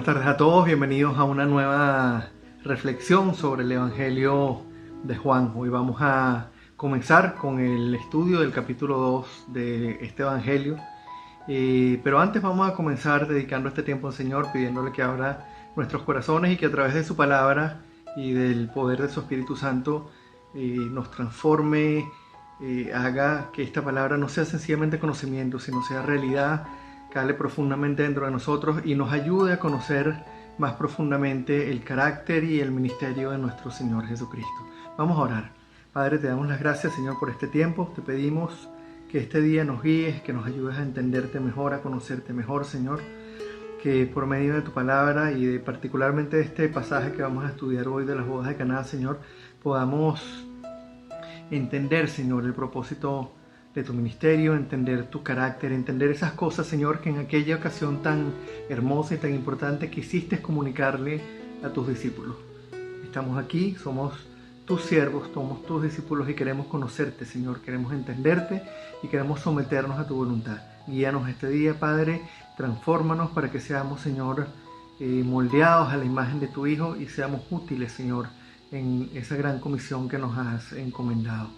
Buenas tardes a todos, bienvenidos a una nueva reflexión sobre el Evangelio de Juan. Hoy vamos a comenzar con el estudio del capítulo 2 de este Evangelio. Pero antes vamos a comenzar dedicando este tiempo al Señor, pidiéndole que abra nuestros corazones y que a través de su palabra y del poder de su Espíritu Santo nos transforme, haga que esta palabra no sea sencillamente conocimiento, sino sea realidad, cale profundamente dentro de nosotros y nos ayude a conocer más profundamente el carácter y el ministerio de nuestro Señor Jesucristo. Vamos a orar. Padre, te damos las gracias, Señor, por este tiempo. Te pedimos que este día nos guíes, que nos ayudes a entenderte mejor, a conocerte mejor, Señor. Que por medio de tu palabra y particularmente de este pasaje que vamos a estudiar hoy de las bodas de Caná, Señor, podamos entender, Señor, el propósito de tu ministerio, entender tu carácter, entender esas cosas, Señor, que en aquella ocasión tan hermosa y tan importante quisiste comunicarle a tus discípulos. Estamos aquí, somos tus siervos, somos tus discípulos y queremos conocerte, Señor, queremos entenderte y queremos someternos a tu voluntad. Guíanos este día, Padre, transfórmanos para que seamos, Señor, moldeados a la imagen de tu Hijo y seamos útiles, Señor, en esa gran comisión que nos has encomendado.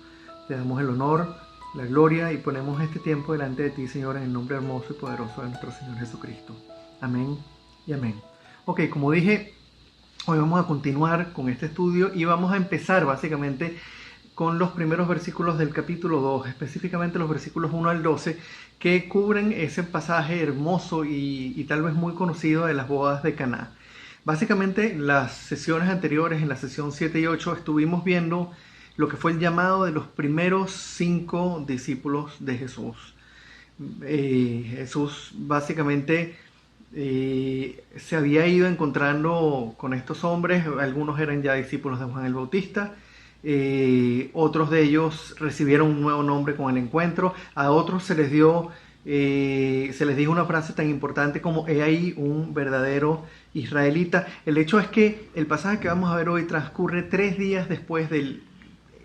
Te damos el honor, la gloria y ponemos este tiempo delante de ti, Señor, en el nombre hermoso y poderoso de nuestro Señor Jesucristo. Amén y amén. Ok, como dije, hoy vamos a continuar con este estudio y vamos a empezar básicamente con los primeros versículos del capítulo 2, específicamente los versículos 1 al 12, que cubren ese pasaje hermoso y tal vez muy conocido de las bodas de Caná. Básicamente, en las sesiones anteriores, en la sesión 7 y 8, estuvimos viendo lo que fue el llamado de los primeros 5 discípulos de Jesús. Jesús básicamente se había ido encontrando con estos hombres, algunos eran ya discípulos de Juan el Bautista, otros de ellos recibieron un nuevo nombre con el encuentro, a otros se les dijo una frase tan importante como "He ahí un verdadero israelita". El hecho es que el pasaje que vamos a ver hoy transcurre 3 días después del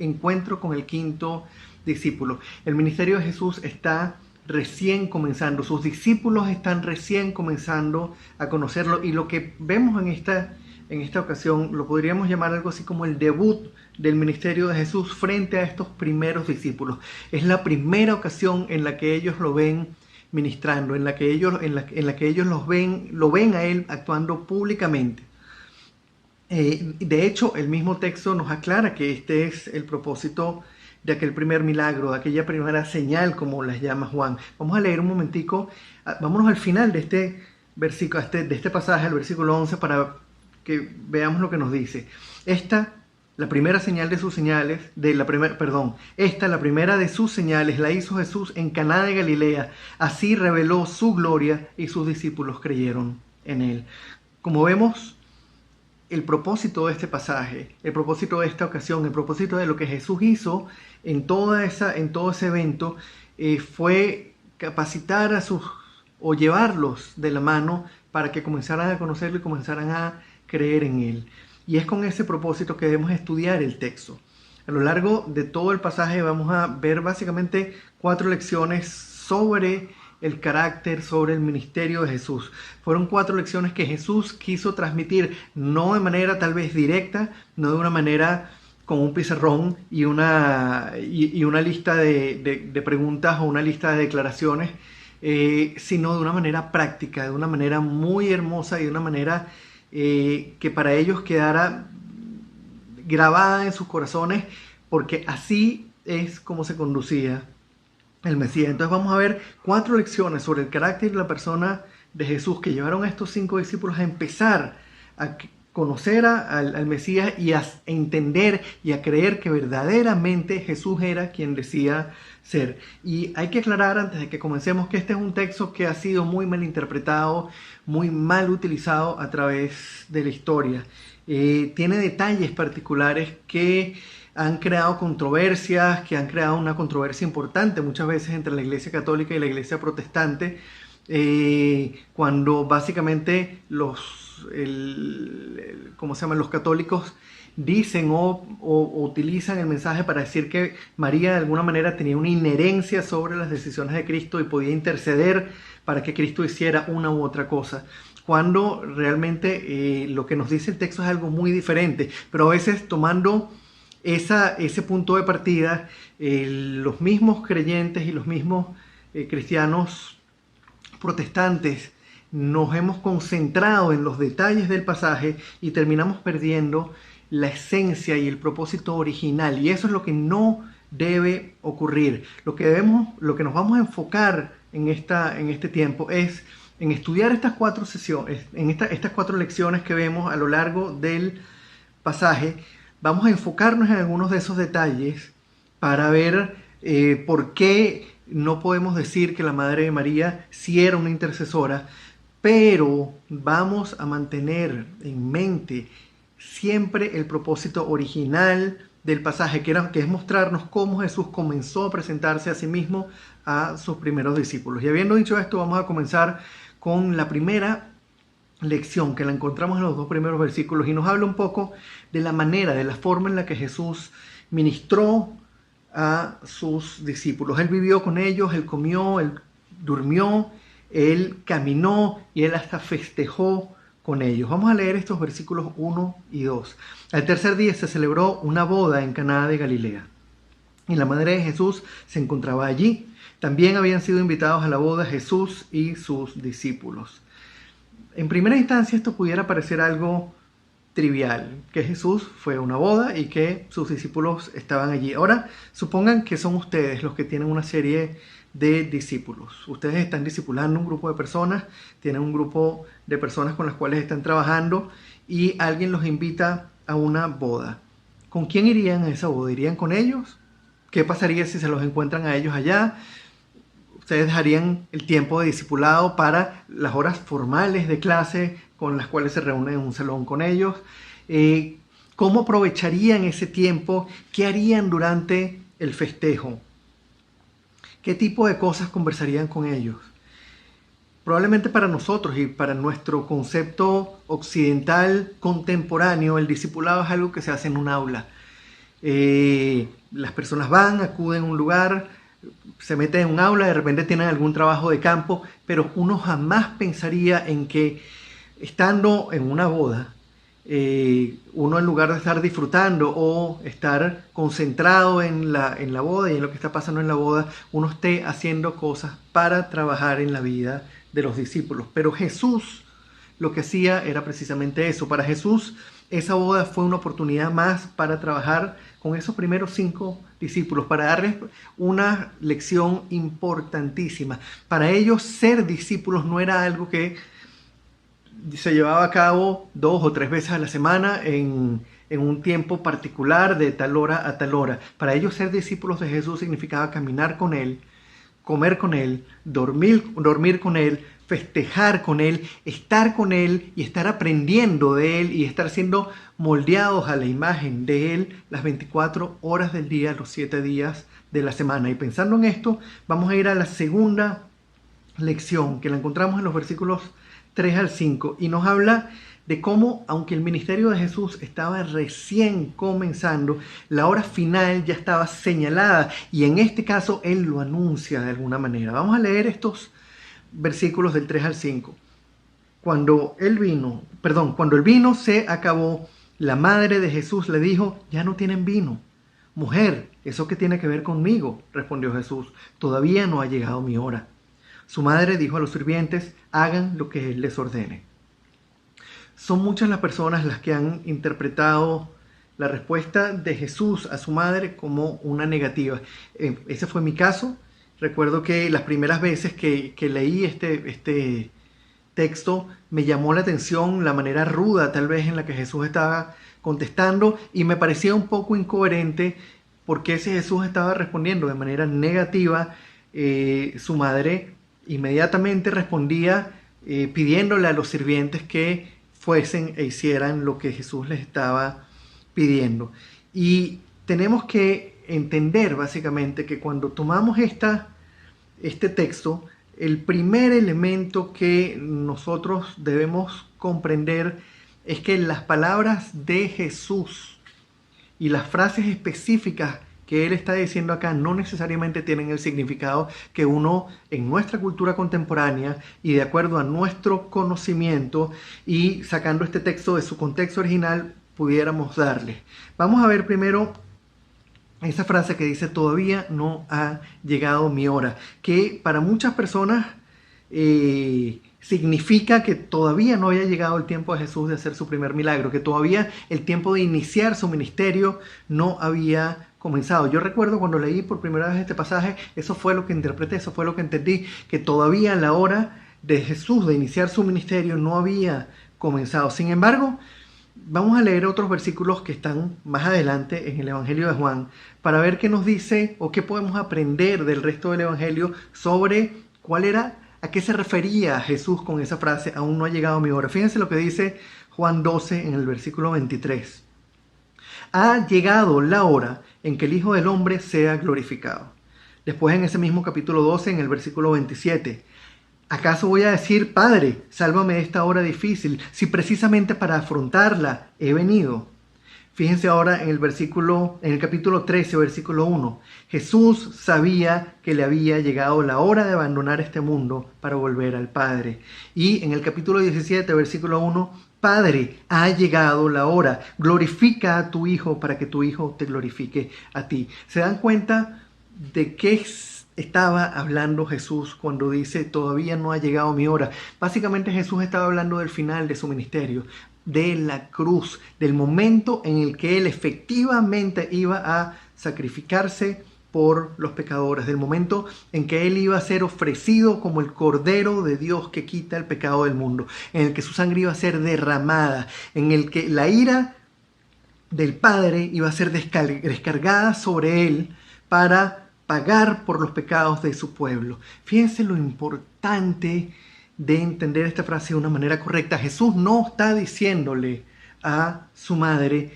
encuentro con el 5.º discípulo. El ministerio de Jesús está recién comenzando, sus discípulos están recién comenzando a conocerlo y lo que vemos en esta ocasión lo podríamos llamar algo así como el debut del ministerio de Jesús frente a estos primeros discípulos. Es la primera ocasión en la que ellos lo ven ministrando, en la que ellos lo ven a él actuando públicamente. De hecho, el mismo texto nos aclara que este es el propósito de aquel primer milagro, de aquella primera señal, como las llama Juan. Vamos a leer un momentico, vámonos al final de este versículo, de este pasaje, el versículo 11, para que veamos lo que nos dice. La primera de sus señales, la primera de sus señales la hizo Jesús en Caná de Galilea. Así reveló su gloria y sus discípulos creyeron en él. Como vemos, el propósito de este pasaje, el propósito de esta ocasión, el propósito de lo que Jesús hizo en todo ese evento fue capacitar o llevarlos de la mano para que comenzaran a conocerlo y comenzaran a creer en él. Y es con ese propósito que debemos estudiar el texto. A lo largo de todo el pasaje vamos a ver básicamente 4 lecciones sobre el carácter, sobre el ministerio de Jesús. Fueron 4 lecciones que Jesús quiso transmitir, no de manera tal vez directa, no de una manera con un pizarrón y una lista de preguntas o una lista de declaraciones, sino de una manera práctica, de una manera muy hermosa y de una manera que para ellos quedara grabada en sus corazones, porque así es como se conducía el Mesías. Entonces vamos a ver 4 lecciones sobre el carácter y la persona de Jesús que llevaron a estos 5 discípulos a empezar a conocer al Mesías y a entender y a creer que verdaderamente Jesús era quien decía ser. Y hay que aclarar antes de que comencemos que este es un texto que ha sido muy mal interpretado, muy mal utilizado a través de la historia. Tiene detalles particulares que han creado controversias, que han creado una controversia importante muchas veces entre la Iglesia Católica y la Iglesia Protestante, cuando básicamente los católicos dicen o utilizan el mensaje para decir que María de alguna manera tenía una inherencia sobre las decisiones de Cristo y podía interceder para que Cristo hiciera una u otra cosa, cuando realmente lo que nos dice el texto es algo muy diferente. Pero a veces tomando ese punto de partida, los mismos creyentes y los mismos cristianos protestantes nos hemos concentrado en los detalles del pasaje y terminamos perdiendo la esencia y el propósito original. Y eso es lo que no debe ocurrir. Lo que nos vamos a enfocar en este tiempo es en estudiar estas cuatro sesiones, estas cuatro lecciones que vemos a lo largo del pasaje. Vamos a enfocarnos en algunos de esos detalles para ver por qué no podemos decir que la Madre de María sí era una intercesora, pero vamos a mantener en mente siempre el propósito original del pasaje, que es mostrarnos cómo Jesús comenzó a presentarse a sí mismo a sus primeros discípulos. Y habiendo dicho esto, vamos a comenzar con la primera lección, que la encontramos en los dos primeros versículos, y nos habla un poco de la forma en la que Jesús ministró a sus discípulos. Él vivió con ellos, él comió, él durmió, él caminó y él hasta festejó con ellos. Vamos a leer estos versículos 1 y 2. Al tercer día se celebró una boda en Caná de Galilea, y la madre de Jesús se encontraba allí. También habían sido invitados a la boda Jesús y sus discípulos. En primera instancia esto pudiera parecer algo trivial, que Jesús fue a una boda y que sus discípulos estaban allí. Ahora, supongan que son ustedes los que tienen una serie de discípulos. Ustedes están discipulando un grupo de personas, tienen un grupo de personas con las cuales están trabajando y alguien los invita a una boda. ¿Con quién irían a esa boda? ¿Irían con ellos? ¿Qué pasaría si se los encuentran a ellos allá? Ustedes dejarían el tiempo de discipulado para las horas formales de clase con las cuales se reúnen en un salón con ellos. ¿Cómo aprovecharían ese tiempo? ¿Qué harían durante el festejo? ¿Qué tipo de cosas conversarían con ellos? Probablemente para nosotros y para nuestro concepto occidental contemporáneo, el discipulado es algo que se hace en un aula. Las personas van, acuden a un lugar, se meten en un aula, de repente tienen algún trabajo de campo, pero uno jamás pensaría en que estando en una boda, uno en lugar de estar disfrutando o estar concentrado en la boda y en lo que está pasando en la boda, uno esté haciendo cosas para trabajar en la vida de los discípulos. Pero Jesús lo que hacía era precisamente eso. Para Jesús esa boda fue una oportunidad más para trabajar con esos primeros 5 discípulos, para darles una lección importantísima. Para ellos ser discípulos no era algo que se llevaba a cabo 2 o 3 veces a la semana en un tiempo particular de tal hora a tal hora. Para ellos ser discípulos de Jesús significaba caminar con Él, comer con Él, dormir con Él, festejar con Él, estar con Él y estar aprendiendo de Él y estar siendo moldeados a la imagen de Él las 24 horas del día, los 7 días de la semana. Y pensando en esto, vamos a ir a la segunda lección, que la encontramos en los versículos 3 al 5, y nos habla de cómo, aunque el ministerio de Jesús estaba recién comenzando, la hora final ya estaba señalada, y en este caso Él lo anuncia de alguna manera. Vamos a leer estos versículos del 3 al 5. Cuando el vino se acabó, la madre de Jesús le dijo: ya no tienen vino. Mujer, ¿eso qué tiene que ver conmigo?, respondió Jesús. Todavía no ha llegado mi hora. Su madre dijo a los sirvientes: hagan lo que Él les ordene. Son muchas las personas las que han interpretado la respuesta de Jesús a su madre como una negativa. Ese fue mi caso. Recuerdo que las primeras veces que leí este texto me llamó la atención la manera ruda tal vez en la que Jesús estaba contestando, y me parecía un poco incoherente porque si Jesús estaba respondiendo de manera negativa, su madre inmediatamente respondía pidiéndole a los sirvientes que fuesen e hicieran lo que Jesús les estaba pidiendo. Y tenemos que entender básicamente que cuando tomamos este texto, el primer elemento que nosotros debemos comprender es que las palabras de Jesús y las frases específicas que él está diciendo acá no necesariamente tienen el significado que uno en nuestra cultura contemporánea y de acuerdo a nuestro conocimiento y sacando este texto de su contexto original pudiéramos darle. Vamos a ver primero esa frase que dice todavía no ha llegado mi hora, que para muchas personas significa que todavía no había llegado el tiempo de Jesús de hacer su primer milagro, que todavía el tiempo de iniciar su ministerio no había comenzado. Yo recuerdo cuando leí por primera vez este pasaje, eso fue lo que interpreté, eso fue lo que entendí, que todavía la hora de Jesús de iniciar su ministerio no había comenzado. Sin embargo, vamos a leer otros versículos que están más adelante en el Evangelio de Juan para ver qué nos dice o qué podemos aprender del resto del Evangelio sobre a qué se refería Jesús con esa frase, aún no ha llegado mi hora. Fíjense lo que dice Juan 12 en el versículo 23. Ha llegado la hora en que el Hijo del Hombre sea glorificado. Después en ese mismo capítulo 12, en el versículo 27. ¿Acaso voy a decir, Padre, sálvame de esta hora difícil, si precisamente para afrontarla he venido? Fíjense ahora en el capítulo 13, versículo 1. Jesús sabía que le había llegado la hora de abandonar este mundo para volver al Padre. Y en el capítulo 17, versículo 1, Padre, ha llegado la hora. Glorifica a tu Hijo para que tu Hijo te glorifique a ti. ¿Se dan cuenta de qué estaba hablando Jesús cuando dice todavía no ha llegado mi hora? Básicamente Jesús estaba hablando del final de su ministerio, de la cruz, del momento en el que él efectivamente iba a sacrificarse por los pecadores, del momento en que él iba a ser ofrecido como el Cordero de Dios que quita el pecado del mundo, en el que su sangre iba a ser derramada, en el que la ira del Padre iba a ser descargada sobre él para pagar por los pecados de su pueblo. Fíjense lo importante de entender esta frase de una manera correcta. Jesús no está diciéndole a su madre,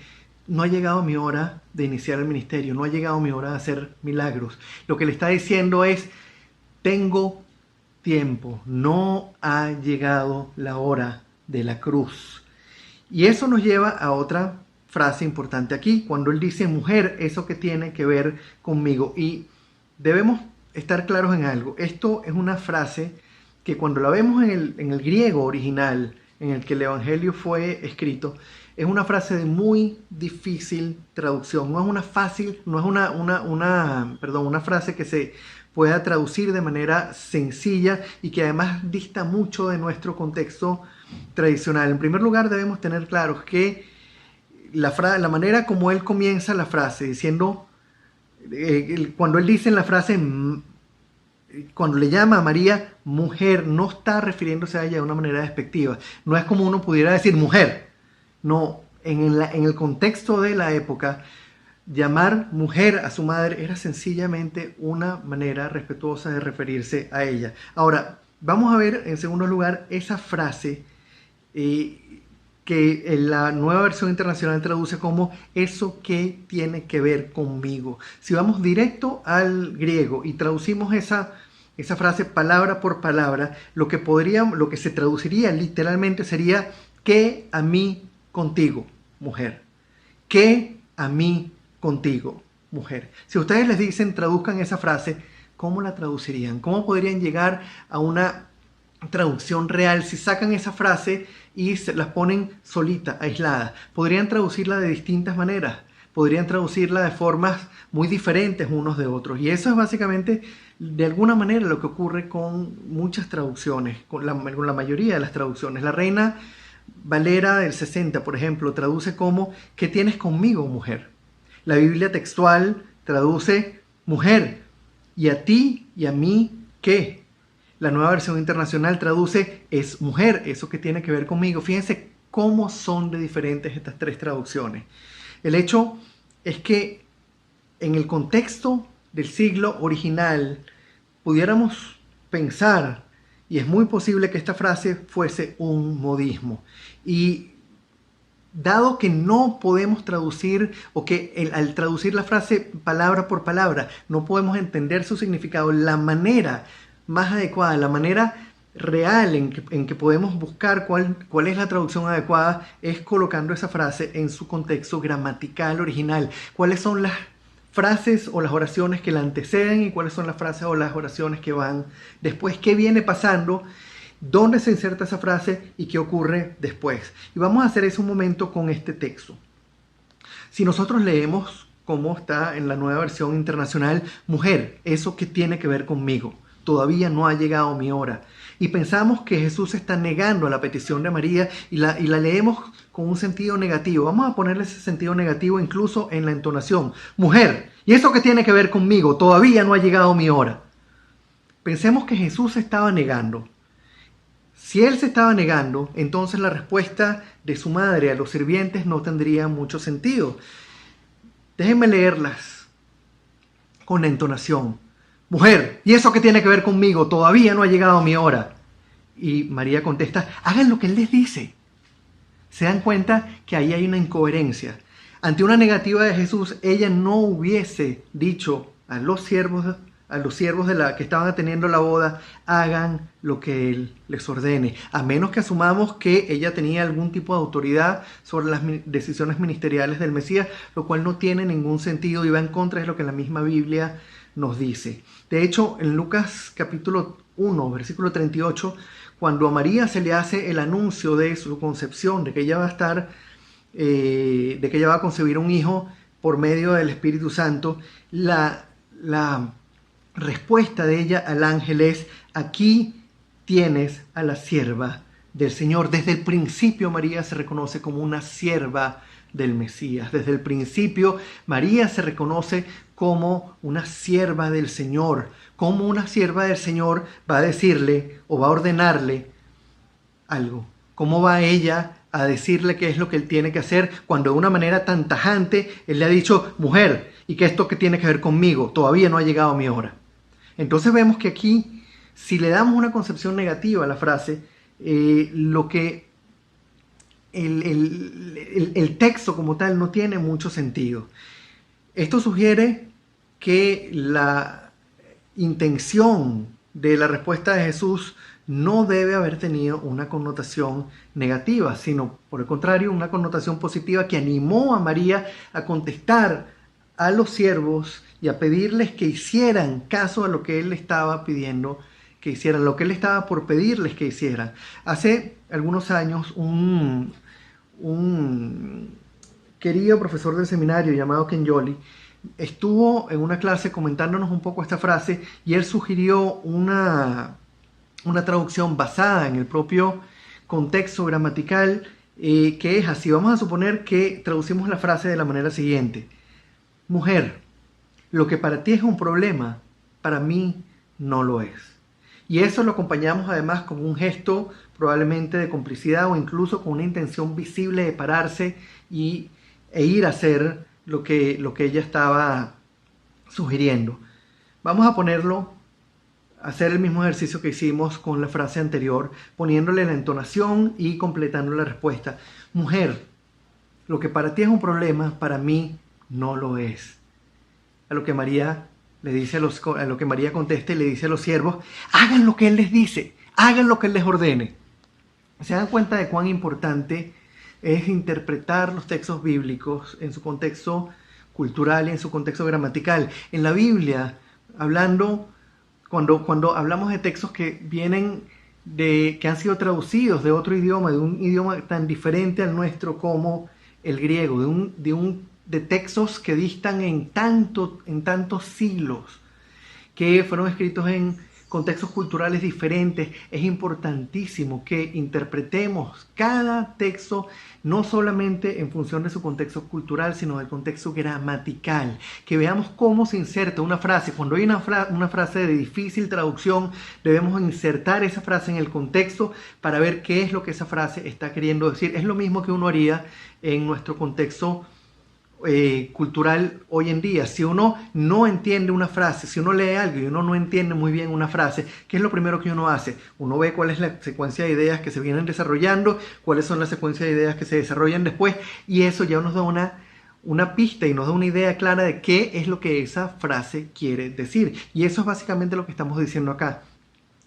no ha llegado mi hora de iniciar el ministerio, no ha llegado mi hora de hacer milagros. Lo que le está diciendo es, tengo tiempo, no ha llegado la hora de la cruz. Y eso nos lleva a otra frase importante aquí, cuando él dice, mujer, eso que tiene que ver conmigo. Y debemos estar claros en algo. Esto es una frase que cuando la vemos en el griego original, en el que el Evangelio fue escrito, es una frase de muy difícil traducción. No es una frase que se pueda traducir de manera sencilla y que además dista mucho de nuestro contexto tradicional. En primer lugar, debemos tener claro que la manera como él comienza la frase, diciendo, cuando él dice en la frase, cuando le llama a María mujer, no está refiriéndose a ella de una manera despectiva. No es como uno pudiera decir mujer. No, en el contexto de la época, llamar mujer a su madre era sencillamente una manera respetuosa de referirse a ella. Ahora, vamos a ver en segundo lugar esa frase que en la Nueva Versión Internacional traduce como eso que tiene que ver conmigo. Si vamos directo al griego y traducimos esa frase palabra por palabra, lo que se traduciría literalmente sería ¿qué a mí contigo, mujer? ¿Qué a mí contigo, mujer? Si ustedes les dicen traduzcan esa frase, ¿cómo la traducirían? ¿Cómo podrían llegar a una traducción real si sacan esa frase y se las ponen solita, aislada? Podrían traducirla de distintas maneras, podrían traducirla de formas muy diferentes unos de otros, y eso es básicamente de alguna manera lo que ocurre con muchas traducciones, con la mayoría de las traducciones. La Reina Valera del 60, por ejemplo, traduce como ¿qué tienes conmigo, mujer? La Biblia textual traduce mujer, ¿y a ti y a mí qué? La Nueva Versión Internacional traduce es mujer, eso que tiene que ver conmigo. Fíjense cómo son de diferentes estas tres traducciones. El hecho es que en el contexto del siglo original pudiéramos pensar, y es muy posible que esta frase fuese un modismo. Y dado que no podemos traducir, o que al traducir la frase palabra por palabra no podemos entender su significado, la manera más adecuada, la manera real en que podemos buscar cuál es la traducción adecuada es colocando esa frase en su contexto gramatical original. ¿Cuáles son las frases o las oraciones que la anteceden y cuáles son las frases o las oraciones que van después, qué viene pasando, dónde se inserta esa frase y qué ocurre después. Y vamos a hacer eso un momento con este texto. Si nosotros leemos como está en la Nueva Versión Internacional, mujer, ¿eso qué tiene que ver conmigo? Todavía no ha llegado mi hora. Y pensamos que Jesús está negando a la petición de María y la leemos con un sentido negativo. Vamos a ponerle ese sentido negativo incluso en la entonación. Mujer, ¿y eso qué tiene que ver conmigo? Todavía no ha llegado mi hora. Pensemos que Jesús se estaba negando. Si él se estaba negando, entonces la respuesta de su madre a los sirvientes no tendría mucho sentido. Déjenme leerlas con la entonación. Mujer, ¿y eso qué tiene que ver conmigo? Todavía no ha llegado mi hora. Y María contesta, hagan lo que él les dice. Se dan cuenta que ahí hay una incoherencia. Ante una negativa de Jesús, ella no hubiese dicho a los siervos que estaban atendiendo la boda, hagan lo que él les ordene, a menos que asumamos que ella tenía algún tipo de autoridad sobre las decisiones ministeriales del Mesías, lo cual no tiene ningún sentido y va en contra de lo que la misma Biblia nos dice. De hecho, en Lucas capítulo 1, versículo 38, cuando a María se le hace el anuncio de su concepción, de que ella va a concebir un hijo por medio del Espíritu Santo, la respuesta de ella al ángel es, aquí tienes a la sierva del Señor. Desde el principio María se reconoce como una sierva del Mesías. Desde el principio María se reconoce como una sierva del Señor. Como una sierva del Señor va a decirle o va a ordenarle algo. ¿Cómo va ella a decirle qué es lo que él tiene que hacer cuando de una manera tan tajante él le ha dicho, mujer, ¿y qué esto que tiene que ver conmigo? Todavía no ha llegado mi hora. Entonces vemos que aquí, si le damos una concepción negativa a la frase, el texto como tal no tiene mucho sentido. Esto sugiere que la intención de la respuesta de Jesús no debe haber tenido una connotación negativa, sino por el contrario, una connotación positiva que animó a María a contestar a los siervos y a pedirles que hicieran caso a lo que él le estaba pidiendo que hicieran, lo que él estaba por pedirles que hicieran. Hace algunos años un querido profesor del seminario llamado Ken Yoli estuvo en una clase comentándonos un poco esta frase y él sugirió una traducción basada en el propio contexto gramatical que es así. Vamos a suponer que traducimos la frase de la manera siguiente. Mujer, lo que para ti es un problema, para mí no lo es. Y eso lo acompañamos además con un gesto probablemente de complicidad o incluso con una intención visible de pararse e ir a hacer lo que ella estaba sugiriendo. Vamos a hacer el mismo ejercicio que hicimos con la frase anterior, poniéndole la entonación y completando la respuesta. Mujer, lo que para ti es un problema, para mí no lo es. A lo que María contesta y le dice a los siervos, hagan lo que él les dice, hagan lo que él les ordene. ¿Se dan cuenta de cuán importante es interpretar los textos bíblicos en su contexto cultural y en su contexto gramatical? En la Biblia, cuando hablamos de textos que que han sido traducidos de otro idioma, de un idioma tan diferente al nuestro como el griego, de textos que distan en tantos siglos, que fueron escritos en contextos culturales diferentes, es importantísimo que interpretemos cada texto no solamente en función de su contexto cultural, sino del contexto gramatical, que veamos cómo se inserta una frase. Cuando hay una frase de difícil traducción, debemos insertar esa frase en el contexto para ver qué es lo que esa frase está queriendo decir. Es lo mismo que uno haría en nuestro contexto cultural hoy en día. Si uno no entiende una frase, si uno lee algo y uno no entiende muy bien una frase, ¿qué es lo primero que uno hace? Uno ve cuál es la secuencia de ideas que se vienen desarrollando, cuáles son las secuencias de ideas que se desarrollan después, y eso ya nos da una pista y nos da una idea clara de qué es lo que esa frase quiere decir. Y eso es básicamente lo que estamos diciendo acá.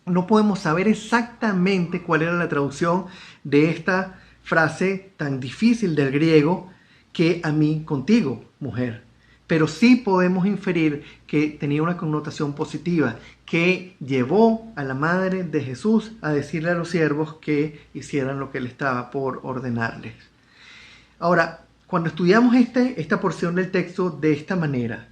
No podemos saber exactamente cuál era la traducción de esta frase tan difícil del griego, que a mí contigo, mujer. pero sí podemos inferir que tenía una connotación positiva, que llevó a la madre de Jesús a decirle a los siervos que hicieran lo que él estaba por ordenarles. Ahora, cuando estudiamos esta porción del texto de esta manera,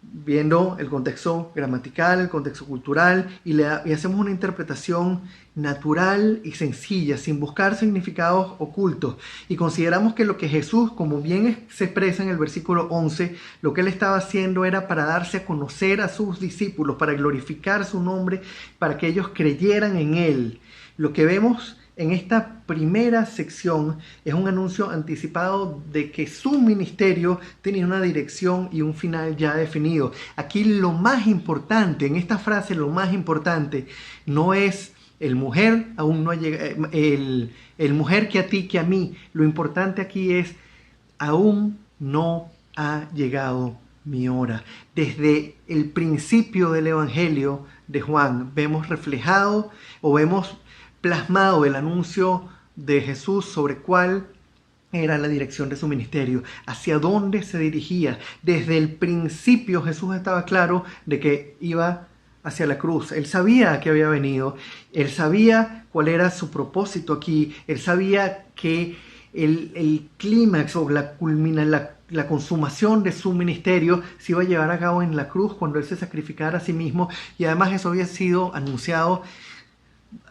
viendo el contexto gramatical, el contexto cultural, y hacemos una interpretación natural y sencilla, sin buscar significados ocultos, y consideramos que lo que Jesús, como bien se expresa en el versículo 11, lo que él estaba haciendo era para darse a conocer a sus discípulos, para glorificar su nombre, para que ellos creyeran en él. Lo que vemos en esta primera sección es un anuncio anticipado de que su ministerio tenía una dirección y un final ya definido. Aquí lo más importante, en esta frase lo más importante, no es el mujer, aún no ha llegado, el mujer que a ti, que a mí. Lo importante aquí es, aún no ha llegado mi hora. Desde el principio del Evangelio de Juan vemos reflejado o vemos plasmado el anuncio de Jesús sobre cuál era la dirección de su ministerio, hacia dónde se dirigía. Desde el principio Jesús estaba claro de que iba hacia la cruz. Él sabía a qué había venido, él sabía cuál era su propósito aquí, él sabía que el clímax o la consumación de su ministerio se iba a llevar a cabo en la cruz cuando él se sacrificara a sí mismo, y además eso había sido anunciado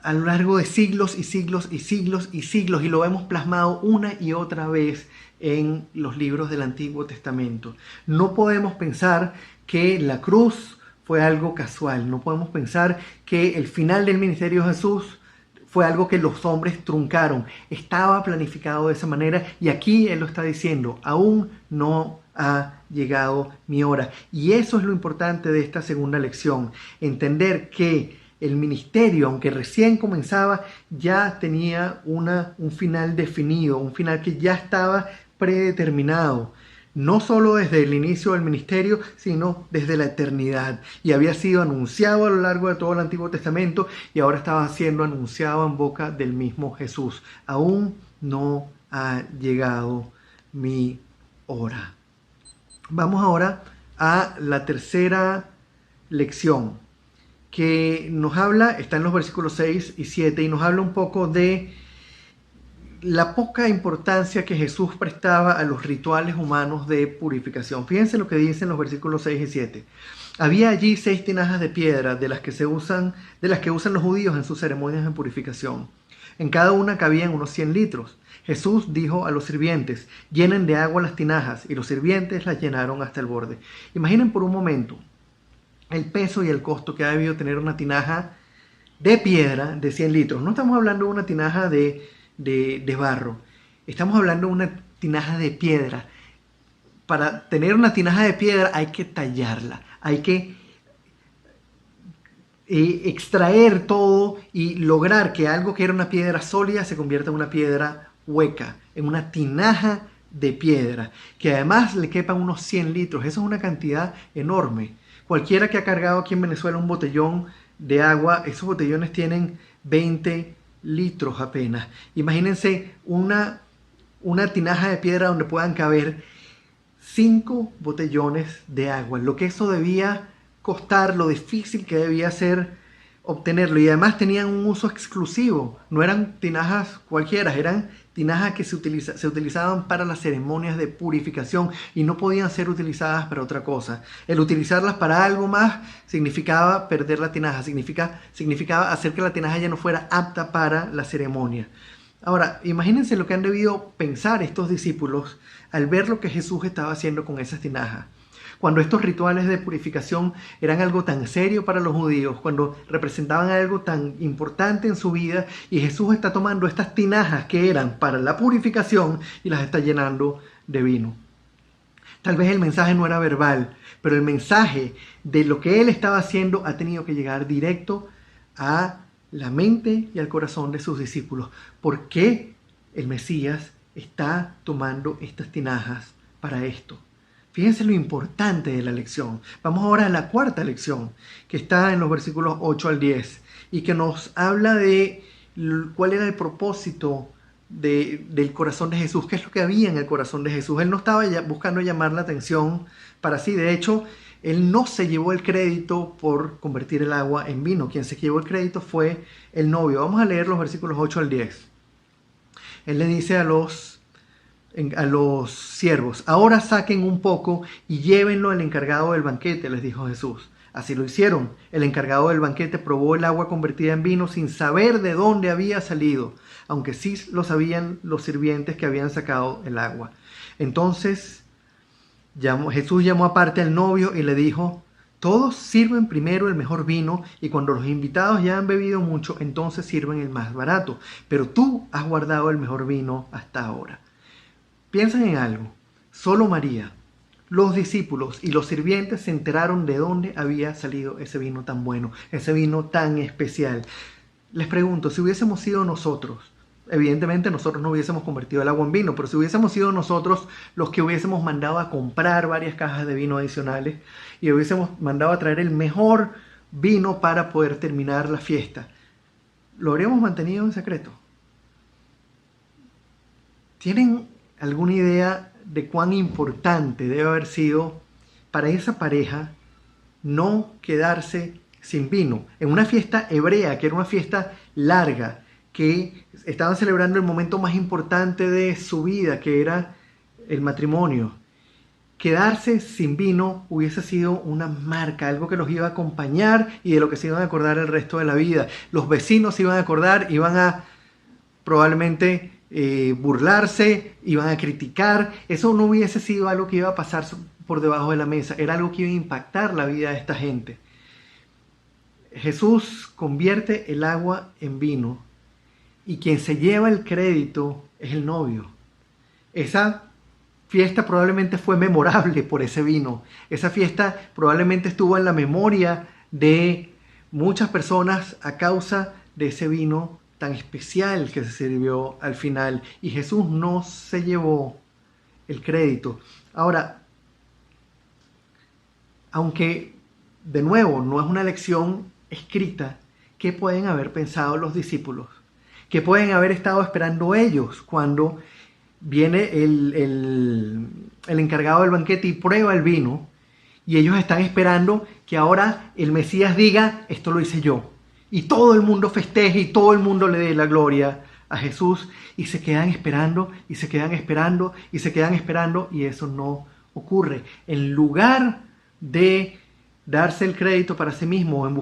a lo largo de siglos y siglos y siglos y siglos, y lo hemos plasmado una y otra vez en los libros del Antiguo Testamento. No podemos pensar que la cruz fue algo casual, no podemos pensar que el final del ministerio de Jesús fue algo que los hombres truncaron. Estaba planificado de esa manera, y aquí él lo está diciendo, aún no ha llegado mi hora. Y eso es lo importante de esta segunda lección, entender que el ministerio, aunque recién comenzaba, ya tenía un final definido, un final que ya estaba predeterminado, no solo desde el inicio del ministerio, sino desde la eternidad. Y había sido anunciado a lo largo de todo el Antiguo Testamento, y ahora estaba siendo anunciado en boca del mismo Jesús. Aún no ha llegado mi hora. Vamos ahora a la tercera lección, que nos habla, está en los versículos 6 y 7, y nos habla un poco de la poca importancia que Jesús prestaba a los rituales humanos de purificación. Fíjense lo que dicen los versículos 6 y 7. Había allí 6 tinajas de piedra de las que usan los judíos en sus ceremonias de purificación. En cada una cabían unos 100 litros. Jesús dijo a los sirvientes, llenen de agua las tinajas, y los sirvientes las llenaron hasta el borde. Imaginen por un momento el peso y el costo que ha debido tener una tinaja de piedra de 100 litros. No estamos hablando de una tinaja de barro, estamos hablando de una tinaja de piedra. Para tener una tinaja de piedra hay que tallarla, hay que extraer todo y lograr que algo que era una piedra sólida se convierta en una piedra hueca, en una tinaja de piedra, que además le quepan unos 100 litros. Eso es una cantidad enorme. Cualquiera que ha cargado aquí en Venezuela un botellón de agua, esos botellones tienen 20 litros apenas. Imagínense una tinaja de piedra donde puedan caber 5 botellones de agua. Lo que eso debía costar, lo difícil que debía ser obtenerlo. Y además tenían un uso exclusivo. No eran tinajas cualquiera, eran tinajas que se utilizaban para las ceremonias de purificación y no podían ser utilizadas para otra cosa. El utilizarlas para algo más significaba perder la tinaja, significaba hacer que la tinaja ya no fuera apta para la ceremonia. Ahora, imagínense lo que han debido pensar estos discípulos al ver lo que Jesús estaba haciendo con esas tinajas. Cuando estos rituales de purificación eran algo tan serio para los judíos, cuando representaban algo tan importante en su vida, y Jesús está tomando estas tinajas que eran para la purificación y las está llenando de vino. Tal vez el mensaje no era verbal, pero el mensaje de lo que él estaba haciendo ha tenido que llegar directo a la mente y al corazón de sus discípulos. ¿Por qué el Mesías está tomando estas tinajas para esto? Fíjense lo importante de la lección. Vamos ahora a la cuarta lección, que está en los versículos 8 al 10, y que nos habla de cuál era el propósito del corazón de Jesús. ¿Qué es lo que había en el corazón de Jesús? Él no estaba buscando llamar la atención para sí. De hecho, él no se llevó el crédito por convertir el agua en vino. Quien se llevó el crédito fue el novio. Vamos a leer los versículos 8 al 10. Él le dice a los siervos: ahora saquen un poco y llévenlo al encargado del banquete, les dijo Jesús. Así lo hicieron. El encargado del banquete probó el agua convertida en vino sin saber de dónde había salido, aunque sí lo sabían los sirvientes que habían sacado el agua. Entonces Jesús llamó aparte al novio y le dijo: todos sirven primero el mejor vino, y cuando los invitados ya han bebido mucho, entonces sirven el más barato. Pero tú has guardado el mejor vino hasta ahora. Piensen en algo. Solo María, los discípulos y los sirvientes se enteraron de dónde había salido ese vino tan bueno, ese vino tan especial. Les pregunto, si hubiésemos sido nosotros, evidentemente nosotros no hubiésemos convertido el agua en vino, pero si hubiésemos sido nosotros los que hubiésemos mandado a comprar varias cajas de vino adicionales y hubiésemos mandado a traer el mejor vino para poder terminar la fiesta, ¿lo habríamos mantenido en secreto? ¿Tienen alguna idea de cuán importante debe haber sido para esa pareja no quedarse sin vino? En una fiesta hebrea, que era una fiesta larga, que estaban celebrando el momento más importante de su vida, que era el matrimonio. Quedarse sin vino hubiese sido una marca, algo que los iba a acompañar y de lo que se iban a acordar el resto de la vida. Los vecinos se iban a acordar, iban a probablemente burlarse, iban a criticar. Eso no hubiese sido algo que iba a pasar por debajo de la mesa, era algo que iba a impactar la vida de esta gente. Jesús convierte el agua en vino y quien se lleva el crédito es el novio. Esa fiesta probablemente fue memorable por ese vino. Esa fiesta probablemente estuvo en la memoria de muchas personas a causa de ese vino tan especial que se sirvió al final. Y Jesús no se llevó el crédito. Ahora, aunque de nuevo no es una lección escrita, ¿qué pueden haber pensado los discípulos? ¿Qué pueden haber estado esperando ellos cuando viene el encargado del banquete y prueba el vino? Y ellos están esperando que ahora el Mesías diga: esto lo hice yo. Y todo el mundo festeje y todo el mundo le dé la gloria a Jesús. Y se quedan esperando, y se quedan esperando, y se quedan esperando, y eso no ocurre. En lugar de darse el crédito para sí mismo, en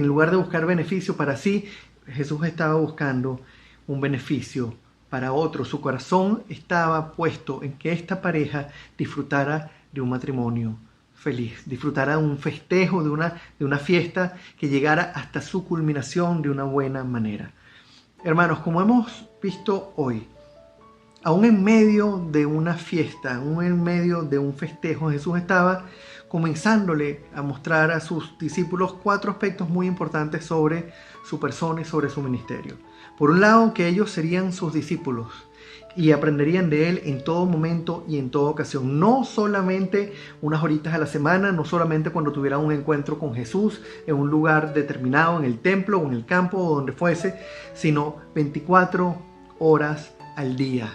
lugar de buscar beneficio para sí, Jesús estaba buscando un beneficio para otro. Su corazón estaba puesto en que esta pareja disfrutara de un matrimonio feliz, disfrutara de un festejo, de una fiesta que llegara hasta su culminación de una buena manera. Hermanos, como hemos visto hoy, aún en medio de una fiesta, aún en medio de un festejo, Jesús estaba comenzándole a mostrar a sus discípulos 4 aspectos muy importantes sobre su persona y sobre su ministerio. Por un lado, que ellos serían sus discípulos y aprenderían de él en todo momento y en toda ocasión. No solamente unas horitas a la semana, no solamente cuando tuvieran un encuentro con Jesús en un lugar determinado, en el templo o en el campo o donde fuese, sino 24 horas al día.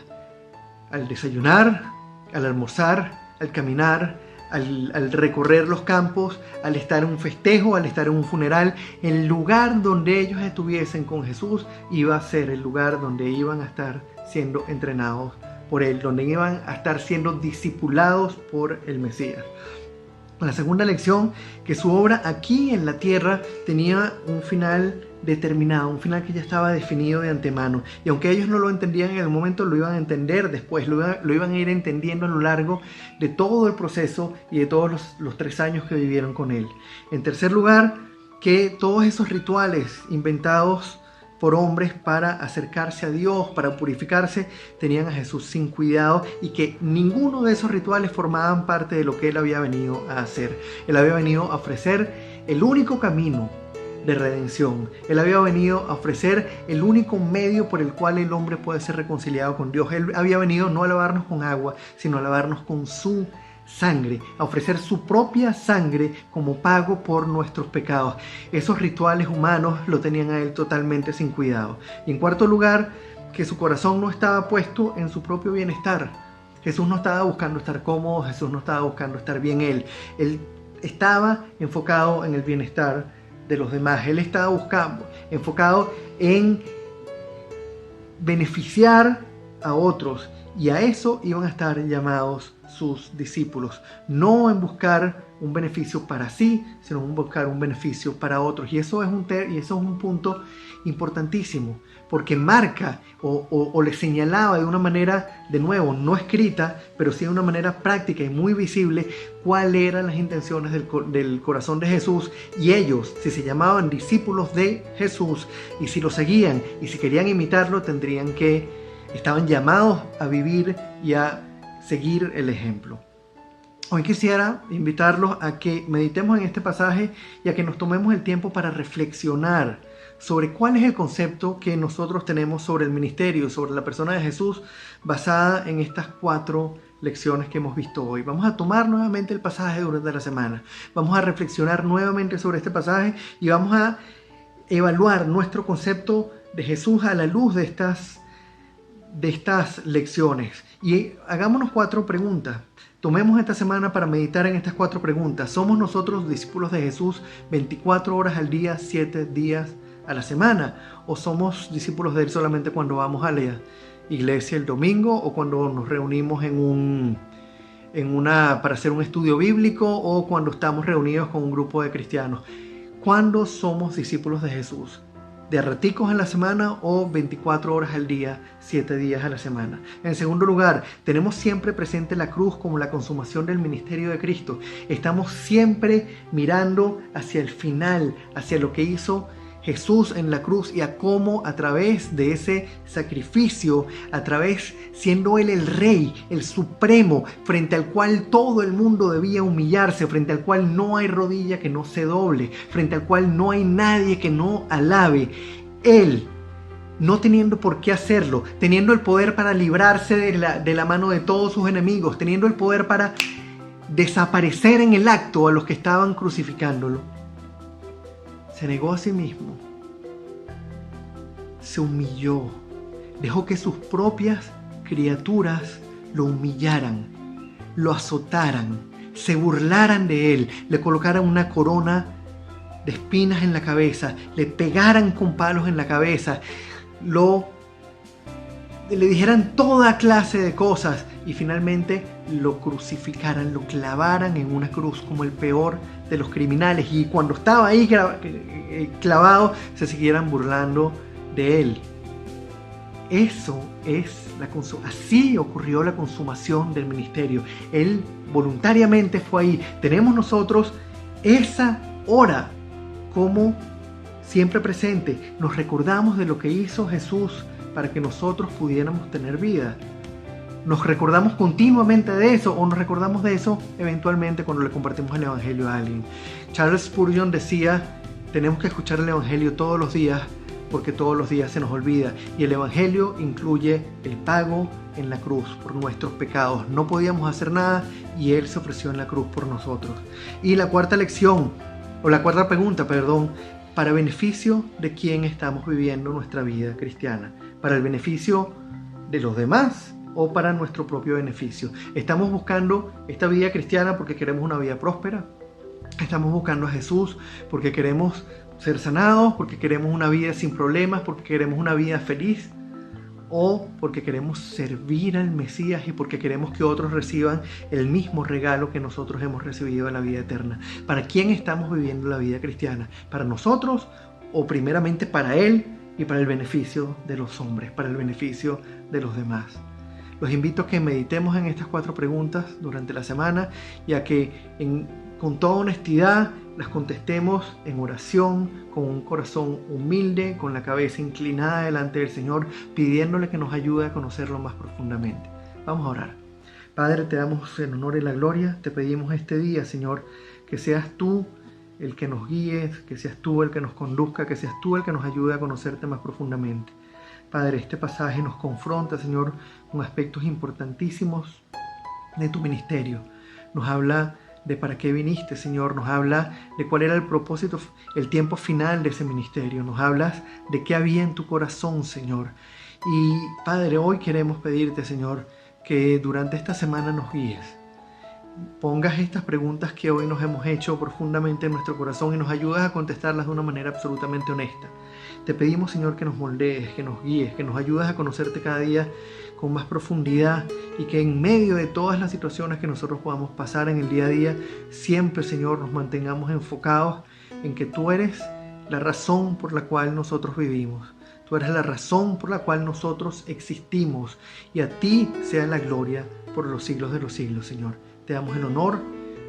Al desayunar, al almorzar, al caminar, al recorrer los campos, al estar en un festejo, al estar en un funeral. El lugar donde ellos estuviesen con Jesús iba a ser el lugar donde iban a estar siendo entrenados por Él, donde iban a estar siendo discipulados por el Mesías. La segunda lección, que su obra aquí en la tierra tenía un final determinado, un final que ya estaba definido de antemano, y aunque ellos no lo entendían en el momento, lo iban a entender después, lo iban a ir entendiendo a lo largo de todo el proceso y de todos los 3 años que vivieron con Él. En tercer lugar, que todos esos rituales inventados por hombres para acercarse a Dios, para purificarse, tenían a Jesús sin cuidado, y que ninguno de esos rituales formaban parte de lo que Él había venido a hacer. Él había venido a ofrecer el único camino de redención. Él había venido a ofrecer el único medio por el cual el hombre puede ser reconciliado con Dios. Él había venido no a lavarnos con agua, sino a lavarnos con su sangre, a ofrecer su propia sangre como pago por nuestros pecados. Esos rituales humanos lo tenían a Él totalmente sin cuidado. Y en cuarto lugar, que su corazón no estaba puesto en su propio bienestar. Jesús no estaba buscando estar cómodo, Jesús no estaba buscando estar bien él. Él estaba enfocado en el bienestar de los demás. Él estaba enfocado en beneficiar a otros, y a eso iban a estar llamados sus discípulos, no en buscar un beneficio para sí, sino en buscar un beneficio para otros. Y eso es un punto importantísimo, porque marca o le señalaba de una manera, de nuevo, no escrita, pero sí de una manera práctica y muy visible, cuáles eran las intenciones del corazón de Jesús. Y ellos, si se llamaban discípulos de Jesús, y si lo seguían, y si querían imitarlo, estaban llamados a vivir y a seguir el ejemplo. Hoy quisiera invitarlos a que meditemos en este pasaje y a que nos tomemos el tiempo para reflexionar sobre cuál es el concepto que nosotros tenemos sobre el ministerio, sobre la persona de Jesús, basada en estas 4 lecciones que hemos visto hoy. Vamos a tomar nuevamente el pasaje durante la semana. Vamos a reflexionar nuevamente sobre este pasaje y vamos a evaluar nuestro concepto de Jesús a la luz de estas lecciones. Y hagámonos 4 preguntas. Tomemos esta semana para meditar en estas 4 preguntas. ¿Somos nosotros discípulos de Jesús 24 horas al día, 7 días a la semana? ¿O somos discípulos de Él solamente cuando vamos a la iglesia el domingo, o cuando nos reunimos para hacer un estudio bíblico, o cuando estamos reunidos con un grupo de cristianos? ¿Cuándo somos discípulos de Jesús? ¿De raticos en la semana o 24 horas al día, 7 días a la semana? En segundo lugar, tenemos siempre presente la cruz como la consumación del ministerio de Cristo. Estamos siempre mirando hacia el final, hacia lo que hizo Jesús en la cruz, y a cómo a través de ese sacrificio, siendo Él el Rey, el Supremo, frente al cual todo el mundo debía humillarse, frente al cual no hay rodilla que no se doble, frente al cual no hay nadie que no alabe, Él, no teniendo por qué hacerlo, teniendo el poder para librarse de la mano de todos sus enemigos, teniendo el poder para desaparecer en el acto a los que estaban crucificándolo, se negó a sí mismo, se humilló, dejó que sus propias criaturas lo humillaran, lo azotaran, se burlaran de Él, le colocaran una corona de espinas en la cabeza, le pegaran con palos en la cabeza, le dijeran toda clase de cosas, y finalmente lo crucificaran, lo clavaran en una cruz como el peor de los criminales, y cuando estaba ahí clavado se siguieran burlando de Él. Eso es así ocurrió la consumación del ministerio. Él voluntariamente fue ahí. Tenemos nosotros esa hora como siempre presente. Nos recordamos de lo que hizo Jesús para que nosotros pudiéramos tener vida. ¿Nos recordamos continuamente de eso, o nos recordamos de eso eventualmente cuando le compartimos el Evangelio a alguien? Charles Spurgeon decía: tenemos que escuchar el Evangelio todos los días, porque todos los días se nos olvida. Y el Evangelio incluye el pago en la cruz por nuestros pecados. No podíamos hacer nada y Él se ofreció en la cruz por nosotros. Y la cuarta pregunta, ¿para beneficio de quién estamos viviendo nuestra vida cristiana? ¿Para el beneficio de los demás o para nuestro propio beneficio? ¿Estamos buscando esta vida cristiana porque queremos una vida próspera? ¿Estamos buscando a Jesús porque queremos ser sanados, porque queremos una vida sin problemas, porque queremos una vida feliz? ¿O porque queremos servir al Mesías y porque queremos que otros reciban el mismo regalo que nosotros hemos recibido en la vida eterna? ¿Para quién estamos viviendo la vida cristiana? ¿Para nosotros, o primeramente para Él y para el beneficio de los hombres, para el beneficio de los demás? Los invito a que meditemos en estas 4 preguntas durante la semana y a que con toda honestidad las contestemos en oración, con un corazón humilde, con la cabeza inclinada delante del Señor, pidiéndole que nos ayude a conocerlo más profundamente. Vamos a orar. Padre, te damos el honor y la gloria. Te pedimos este día, Señor, que seas tú el que nos guíe, que seas tú el que nos conduzca, que seas tú el que nos ayude a conocerte más profundamente. Padre, este pasaje nos confronta, Señor, con aspectos importantísimos de tu ministerio. Nos habla de para qué viniste, Señor. Nos habla de cuál era el propósito, el tiempo final de ese ministerio. Nos hablas de qué había en tu corazón, Señor. Y Padre, hoy queremos pedirte, Señor, que durante esta semana nos guíes. Pongas estas preguntas que hoy nos hemos hecho profundamente en nuestro corazón y nos ayudas a contestarlas de una manera absolutamente honesta. Te pedimos, Señor, que nos moldees, que nos guíes, que nos ayudes a conocerte cada día con más profundidad y que en medio de todas las situaciones que nosotros podamos pasar en el día a día, siempre, Señor, nos mantengamos enfocados en que tú eres la razón por la cual nosotros vivimos. Tú eres la razón por la cual nosotros existimos y a ti sea la gloria por los siglos de los siglos, Señor. Te damos el honor,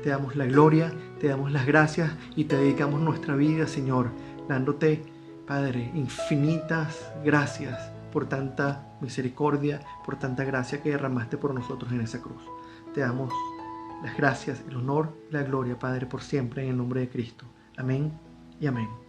te damos la gloria, te damos las gracias y te dedicamos nuestra vida, Señor, dándote, Padre, infinitas gracias por tanta misericordia, por tanta gracia que derramaste por nosotros en esa cruz. Te damos las gracias, el honor y la gloria, Padre, por siempre en el nombre de Cristo. Amén y amén.